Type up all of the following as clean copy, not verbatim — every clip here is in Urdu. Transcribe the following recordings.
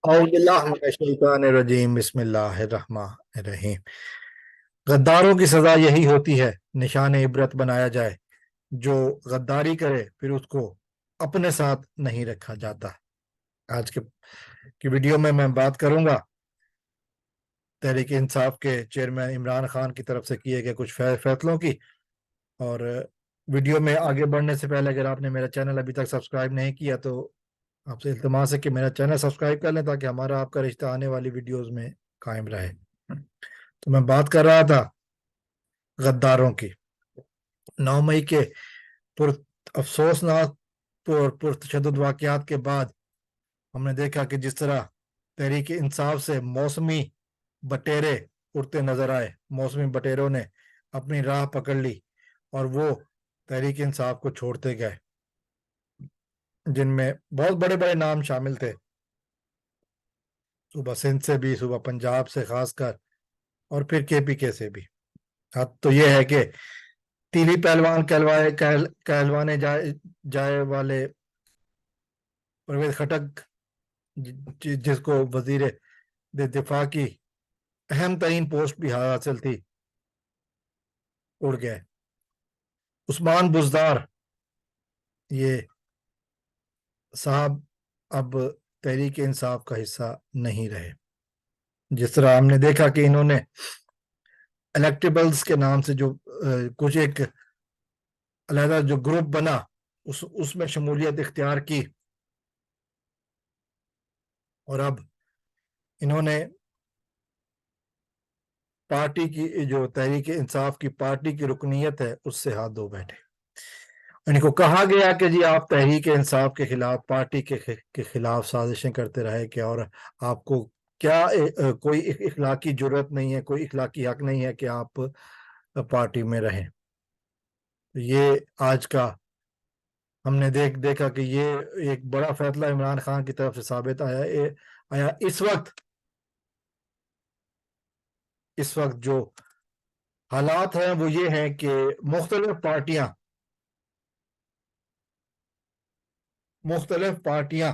اعوذ باللہ من الشیطان الرجیم بسم اللہ الرحمن الرحیم۔ غداروں کی سزا یہی ہوتی ہے، نشان عبرت بنایا جائے۔ جو غداری کرے پھر اس کو اپنے ساتھ نہیں رکھا جاتا۔ آج کی ویڈیو میں بات کروں گا تحریک انصاف کے چیئرمین عمران خان کی طرف سے کیے گئے کچھ فیصلوں کی۔ اور ویڈیو میں آگے بڑھنے سے پہلے اگر آپ نے میرا چینل ابھی تک سبسکرائب نہیں کیا تو آپ سے التماس ہے کہ میرا چینل سبسکرائب کر لیں تاکہ ہمارا آپ کا رشتہ آنے والی ویڈیوز میں قائم رہے۔ تو میں بات کر رہا تھا غداروں کی۔ 9 مئی کے افسوسناک پرتشدد واقعات کے بعد ہم نے دیکھا کہ جس طرح تحریک انصاف سے موسمی بٹیرے اڑتے نظر آئے، موسمی بٹیروں نے اپنی راہ پکڑ لی اور وہ تحریک انصاف کو چھوڑتے گئے، جن میں بہت بڑے بڑے نام شامل تھے، صوبہ سندھ سے بھی، صوبہ پنجاب سے خاص کر، اور پھر کے پی کے سے بھی۔ حد تو یہ ہے کہ تیلی پہلوان کہلوانے جائے والے پرویز خٹک، جس کو وزیر دفاع کی اہم ترین پوسٹ بھی حاصل تھی، اڑ گئے۔ عثمان بزدار یہ صاحب اب تحریک انصاف کا حصہ نہیں رہے۔ جس طرح ہم نے دیکھا کہ انہوں نے الیکٹیبلز کے نام سے جو کچھ ایک علیحدہ جو گروپ بنا اس میں شمولیت اختیار کی، اور اب انہوں نے پارٹی کی جو تحریک انصاف کی پارٹی کی رکنیت ہے اس سے ہاتھ دھو بیٹھے۔ ان کو کہا گیا کہ جی آپ تحریک انصاف کے خلاف، پارٹی کے خلاف سازشیں کرتے رہے کیا، اور آپ کو کیا کوئی اخلاقی جرات نہیں ہے، کوئی اخلاقی حق نہیں ہے کہ آپ پارٹی میں رہیں۔ یہ آج کا ہم نے دیکھا کہ یہ ایک بڑا فیصلہ عمران خان کی طرف سے ثابت آیا۔ اس وقت جو حالات ہیں وہ یہ ہیں کہ مختلف پارٹیاں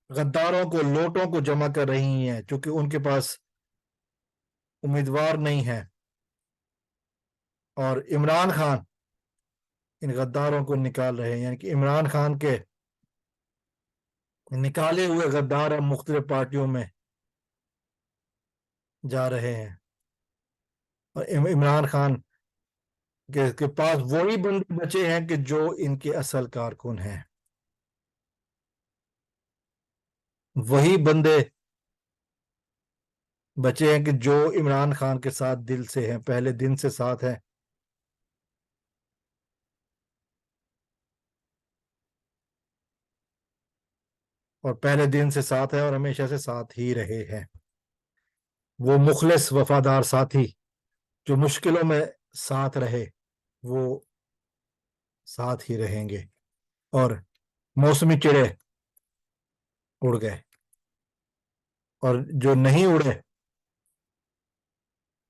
غداروں کو، لوٹوں کو جمع کر رہی ہیں، چونکہ ان کے پاس امیدوار نہیں ہے، اور عمران خان ان غداروں کو نکال رہے ہیں، یعنی کہ عمران خان کے نکالے ہوئے غدار اب مختلف پارٹیوں میں جا رہے ہیں، اور عمران خان کے پاس وہی بندے بچے ہیں کہ جو ان کے اصل کارکن ہیں، وہی بندے بچے ہیں کہ جو عمران خان کے ساتھ دل سے ہیں، پہلے دن سے ساتھ ہیں، اور پہلے دن سے ساتھ ہے اور ہمیشہ سے ساتھ ہی رہے ہیں۔ وہ مخلص وفادار ساتھی جو مشکلوں میں ساتھ رہے وہ ساتھ ہی رہیں گے، اور موسمی چڑے اڑ گئے، اور جو نہیں اڑے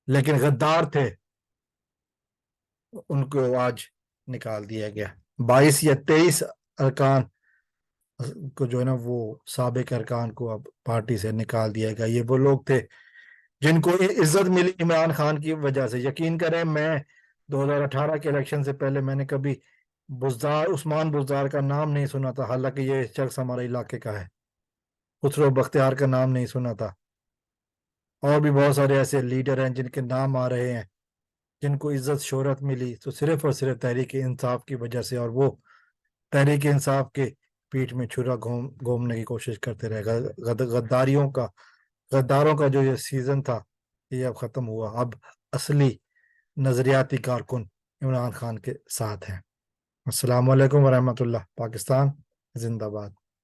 لیکن غدار تھے ان کو آج نکال دیا گیا۔ 22 یا 23 ارکان کو جو ہے نا وہ سابق ارکان کو اب پارٹی سے نکال دیا گیا۔ یہ وہ لوگ تھے جن کو عزت ملی عمران خان کی وجہ سے۔ یقین کریں میں 2018 کے الیکشن سے پہلے میں نے کبھی عثمان بزدار کا نام نہیں سنا تھا، حالانکہ یہ شخص ہمارے علاقے کا ہے۔ خسرو بختیار کا نام نہیں سنا تھا، اور بھی بہت سارے ایسے لیڈر ہیں جن کے نام آ رہے ہیں، جن کو عزت شہرت ملی تو صرف اور صرف تحریک انصاف کی وجہ سے، اور وہ تحریک انصاف کے پیٹھ میں چھرا گھومنے کی کوشش کرتے رہے۔ غداروں کا جو یہ سیزن تھا یہ اب ختم ہوا۔ اب اصلی نظریاتی کارکن عمران خان کے ساتھ ہیں۔ السلام علیکم ورحمۃ اللہ۔ پاکستان زندہ باد۔